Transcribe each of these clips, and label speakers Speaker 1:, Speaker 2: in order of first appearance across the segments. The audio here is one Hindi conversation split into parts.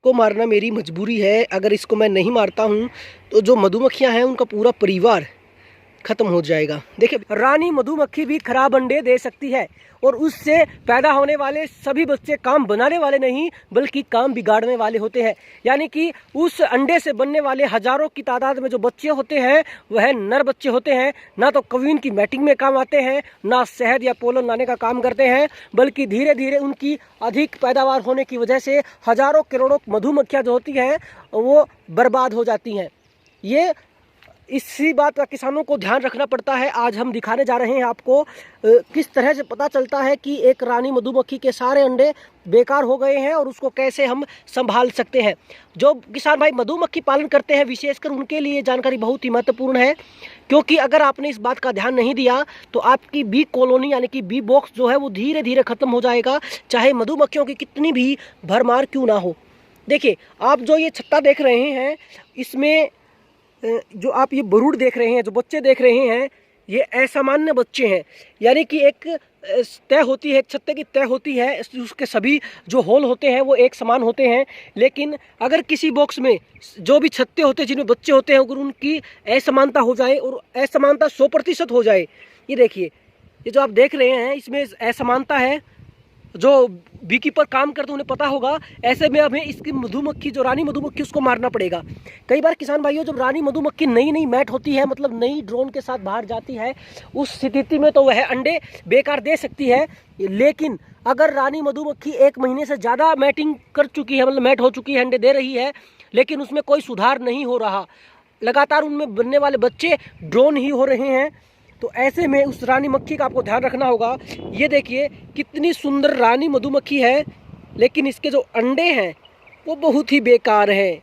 Speaker 1: को मारना मेरी मजबूरी है। अगर इसको मैं नहीं मारता हूँ तो जो मधुमक्खियाँ हैं उनका पूरा परिवार खत्म हो जाएगा। देखिए, रानी मधुमक्खी भी खराब अंडे दे सकती है और उससे पैदा होने वाले सभी बच्चे काम बनाने वाले नहीं बल्कि काम बिगाड़ने वाले होते हैं। यानी कि उस अंडे से बनने वाले हजारों की तादाद में जो बच्चे होते हैं वह नर बच्चे होते हैं। ना तो क्वीन की मैटिंग में काम आते हैं, ना शहद या पोलन लाने का काम करते हैं, बल्कि धीरे धीरे उनकी अधिक पैदावार होने की वजह से हजारों करोड़ों मधुमक्खियाँ जो होती हैं वो बर्बाद हो जाती हैं। ये इसी बात का किसानों को ध्यान रखना पड़ता है। आज हम दिखाने जा रहे हैं आपको किस तरह से पता चलता है कि एक रानी मधुमक्खी के सारे अंडे बेकार हो गए हैं और उसको कैसे हम संभाल सकते हैं। जो किसान भाई मधुमक्खी पालन करते हैं विशेषकर उनके लिए जानकारी बहुत ही महत्वपूर्ण है, क्योंकि अगर आपने इस बात का ध्यान नहीं दिया तो आपकी बी कॉलोनी यानी कि बी बॉक्स जो है वो धीरे धीरे ख़त्म हो जाएगा, चाहे मधुमक्खियों की कितनी भी भरमार क्यों ना हो। देखिए, आप जो ये छत्ता देख रहे हैं इसमें जो आप ये बरूड देख रहे हैं, जो बच्चे देख रहे हैं, ये असामान्य बच्चे हैं। यानी कि एक तय होती है, एक छत्ते की तय होती है, उसके सभी जो होल होते हैं वो एक समान होते हैं। लेकिन अगर किसी बॉक्स में जो भी छत्ते होते हैं जिनमें बच्चे होते हैं, अगर उनकी असमानता हो जाए और असमानता 100% हो जाए, ये देखिए, ये जो आप देख रहे हैं इसमें असमानता है। जो बी कीपर काम करते उन्हें पता होगा, ऐसे में हमें इसकी मधुमक्खी जो रानी मधुमक्खी उसको मारना पड़ेगा। कई बार किसान भाइयों, जब रानी मधुमक्खी नई नई मैट होती है, मतलब नई ड्रोन के साथ बाहर जाती है, उस स्थिति में तो वह अंडे बेकार दे सकती है। लेकिन अगर रानी मधुमक्खी 1 महीने से ज़्यादा मैटिंग कर चुकी है, मतलब मैट हो चुकी है, अंडे दे रही है, लेकिन उसमें कोई सुधार नहीं हो रहा, लगातार उनमें बनने वाले बच्चे ड्रोन ही हो रहे हैं, तो ऐसे में उस रानी मक्खी का आपको ध्यान रखना होगा। ये देखिए कितनी सुंदर रानी मधुमक्खी है, लेकिन इसके जो अंडे हैं वो बहुत ही बेकार हैं।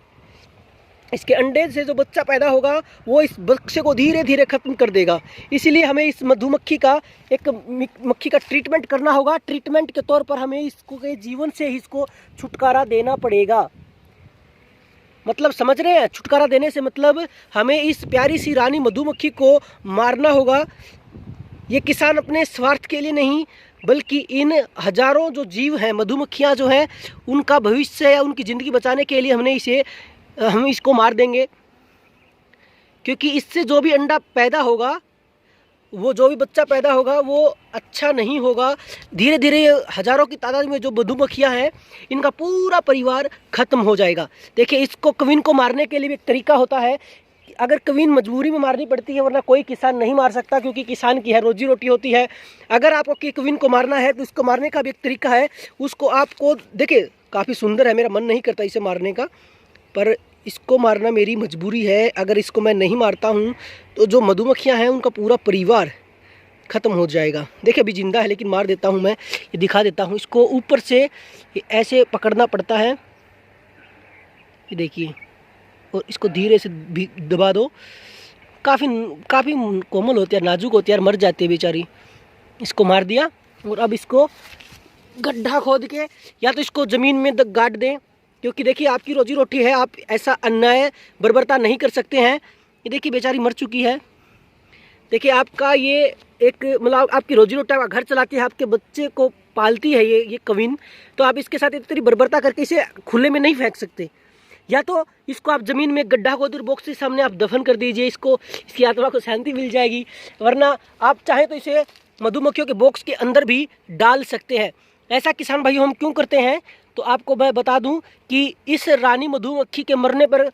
Speaker 1: इसके अंडे से जो बच्चा पैदा होगा वो इस बच्चे को धीरे धीरे ख़त्म कर देगा। इसीलिए हमें इस मधुमक्खी का एक मक्खी का ट्रीटमेंट करना होगा। ट्रीटमेंट के तौर पर हमें इसको के जीवन से ही इसको छुटकारा देना पड़ेगा। मतलब समझ रहे हैं, छुटकारा देने से मतलब हमें इस प्यारी सी रानी मधुमक्खी को मारना होगा। ये किसान अपने स्वार्थ के लिए नहीं बल्कि इन हजारों जो जीव हैं, मधुमक्खियाँ जो हैं, उनका भविष्य या उनकी ज़िंदगी बचाने के लिए हम इसको मार देंगे। क्योंकि इससे जो भी अंडा पैदा होगा, वो जो भी बच्चा पैदा होगा वो अच्छा नहीं होगा। धीरे धीरे हजारों की तादाद में जो मधुमक्खियाँ हैं इनका पूरा परिवार ख़त्म हो जाएगा। देखिए, इसको क्वीन को मारने के लिए भी एक तरीका होता है। अगर क्वीन मजबूरी में मारनी पड़ती है, वरना कोई किसान नहीं मार सकता, क्योंकि किसान की है रोजी रोटी होती है। अगर आपको क्वीन को मारना है तो इसको मारने का भी एक तरीका है। उसको आपको देखिए काफ़ी सुंदर है, मेरा मन नहीं करता इसे मारने का, पर इसको मारना मेरी मजबूरी है। अगर इसको मैं नहीं मारता हूँ तो जो मधुमक्खियाँ हैं उनका पूरा परिवार ख़त्म हो जाएगा। देखिए, अभी ज़िंदा है लेकिन मार देता हूँ मैं, ये दिखा देता हूँ। इसको ऊपर से ऐसे पकड़ना पड़ता है, ये देखिए, और इसको धीरे से भी दबा दो। काफ़ी कोमल होती है, नाजुक होती है, मर जाती है बेचारी। इसको मार दिया और अब इसको गड्ढा खोद के या तो इसको ज़मीन में गाड़ दें, क्योंकि देखिए आपकी रोजी रोटी है, आप ऐसा अन्याय बर्बरता नहीं कर सकते हैं। ये देखिए बेचारी मर चुकी है। देखिए, आपका ये एक मतलब आपकी रोजी रोटी, आपका घर चलाती है, आपके बच्चे को पालती है ये क्वीन, तो आप इसके साथ इतनी बर्बरता करके इसे खुले में नहीं फेंक सकते। या तो इसको आप ज़मीन में गड्ढा खोद बॉक्स के सामने आप दफन कर दीजिए, इसकी आत्मा को शांति मिल जाएगी। वरना आप चाहें तो इसे मधुमक्खियों के बॉक्स के अंदर भी डाल सकते हैं। ऐसा किसान भाइयों हम क्यों करते हैं, तो आपको मैं बता दूं कि इस रानी मधुमक्खी के मरने पर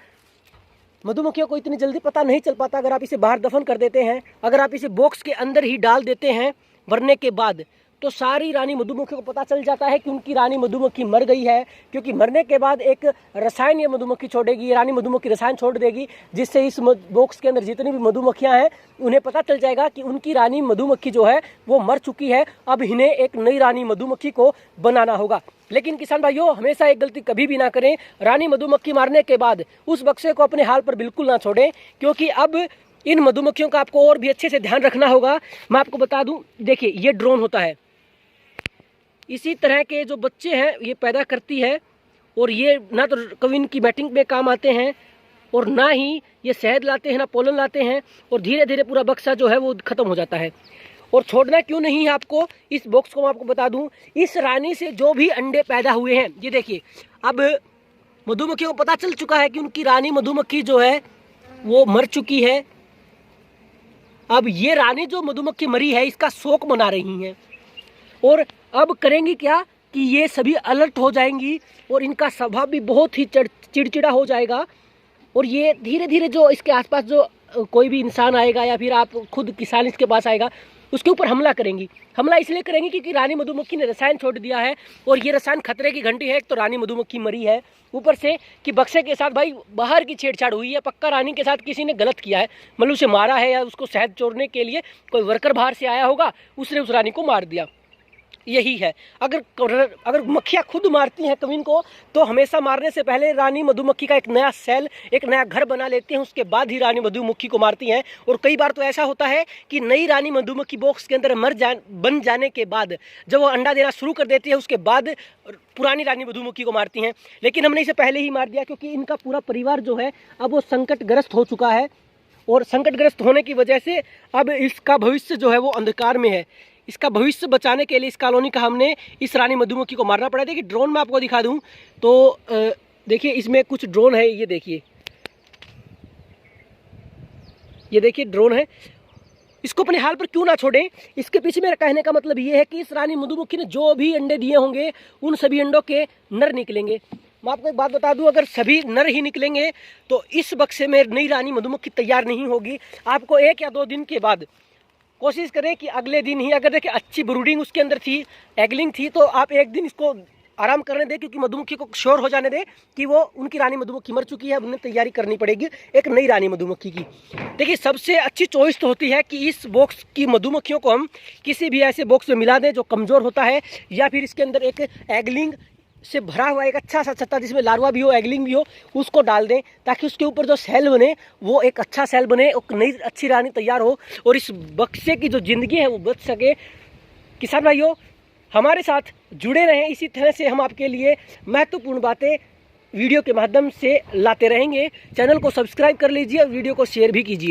Speaker 1: मधुमक्खियों को इतनी जल्दी पता नहीं चल पाता। अगर आप इसे बाहर दफन कर देते हैं, अगर आप इसे बॉक्स के अंदर ही डाल देते हैं मरने के बाद, तो सारी रानी मधुमक्खियों को पता चल जाता है कि उनकी रानी मधुमक्खी मर गई है। क्योंकि मरने के बाद एक रसायन ये मधुमक्खी छोड़ेगी, ये रानी मधुमक्खी रसायन छोड़ देगी, जिससे इस बॉक्स के अंदर जितनी भी मधुमक्खियां हैं उन्हें पता चल जाएगा कि उनकी रानी मधुमक्खी जो है वो मर चुकी है। अब इन्हें एक नई रानी मधुमक्खी को बनाना होगा। लेकिन किसान भाइयों, हमेशा एक गलती कभी भी ना करें, रानी मधुमक्खी मारने के बाद उस बक्से को अपने हाल पर बिल्कुल ना छोड़ें, क्योंकि अब इन मधुमक्खियों का आपको और भी अच्छे से ध्यान रखना होगा। मैं आपको बता दूं, देखिए ये ड्रोन होता है, इसी तरह के जो बच्चे हैं ये पैदा करती है, और ये ना तो क्वीन की मैटिंग में काम आते हैं और ना ही ये शहद लाते हैं, ना पोलन लाते हैं, और धीरे धीरे पूरा बक्सा जो है वो ख़त्म हो जाता है। और छोड़ना क्यों नहीं है आपको, इस बॉक्स को मैं आपको बता दूं, इस रानी से जो भी अंडे पैदा हुए हैं, ये देखिए, अब मधुमक्खियों को पता चल चुका है कि उनकी रानी मधुमक्खी जो है वो मर चुकी है। अब ये रानी जो मधुमक्खी मरी है इसका शोक मना रही हैं और अब करेंगी क्या कि ये सभी अलर्ट हो जाएंगी और इनका स्वभाव भी बहुत ही चिड़चिड़ा हो जाएगा और ये धीरे धीरे जो इसके आसपास जो कोई भी इंसान आएगा या फिर आप खुद किसान इसके पास आएगा उसके ऊपर हमला करेंगी। हमला इसलिए करेंगी क्योंकि रानी मधुमक्खी ने रसायन छोड़ दिया है और ये रसायन खतरे की घंटी है। एक तो रानी मधुमक्खी मरी है, ऊपर से कि बक्से के साथ भाई बाहर की छेड़छाड़ हुई है, पक्का रानी के साथ किसी ने गलत किया है, मतलब उसे मारा है या उसको शहद चोरने के लिए कोई वर्कर बाहर से आया होगा, उसने उस रानी को मार दिया। यही है। अगर मक्खियाँ खुद मारती हैं कविन को तो हमेशा मारने से पहले रानी मधुमक्खी का एक नया सेल, एक नया घर बना लेती हैं, उसके बाद ही रानी मधुमक्खी को मारती हैं। और कई बार तो ऐसा होता है कि नई रानी मधुमक्खी बॉक्स के अंदर बन जाने के बाद जब वो अंडा देना शुरू कर देती है उसके बाद पुरानी रानी मधुमक्खी को मारती हैं। लेकिन हमने इसे पहले ही मार दिया क्योंकि इनका पूरा परिवार जो है अब वो संकटग्रस्त हो चुका है और संकटग्रस्त होने की वजह से अब इसका भविष्य जो है वो अंधकार में है। इसका भविष्य बचाने के लिए इस कॉलोनी का हमने इस रानी मधुमक्खी को मारना पड़ा। देखिए ड्रोन में आपको दिखा दूं तो देखिए इसमें कुछ ड्रोन है, ये देखिए ड्रोन है। इसको अपने हाल पर क्यों ना छोड़ें। इसके पीछे मेरा कहने का मतलब ये है कि इस रानी मधुमक्खी ने जो भी अंडे दिए होंगे उन सभी अंडों के नर निकलेंगे। मैं आपको एक बात बता दूं, अगर सभी नर ही निकलेंगे तो इस बक्से में नई रानी मधुमक्खी तैयार नहीं होगी। आपको 1 या 2 दिन के बाद कोशिश करें कि अगले दिन ही, अगर देखिए अच्छी ब्रूडिंग उसके अंदर थी, एगलिंग थी, तो आप एक दिन इसको आराम करने दें क्योंकि मधुमक्खी को श्योर हो जाने दें कि वो उनकी रानी मधुमक्खी मर चुकी है। उन्हें तैयारी करनी पड़ेगी एक नई रानी मधुमक्खी की। देखिए सबसे अच्छी चॉइस तो होती है कि इस बॉक्स की मधुमक्खियों को हम किसी भी ऐसे बॉक्स में मिला दें जो कमज़ोर होता है, या फिर इसके अंदर एक एगलिंग से भरा हुआ एक अच्छा सा छत्ता जिसमें लार्वा भी हो, एगलिंग भी हो, उसको डाल दें ताकि उसके ऊपर जो सेल बने वो एक अच्छा सेल बने और नई अच्छी रानी तैयार हो और इस बक्से की जो ज़िंदगी है वो बच सके। किसान भाइयों हमारे साथ जुड़े रहें, इसी तरह से हम आपके लिए महत्वपूर्ण बातें वीडियो के माध्यम से लाते रहेंगे। चैनल को सब्सक्राइब कर लीजिए और वीडियो को शेयर भी कीजिए।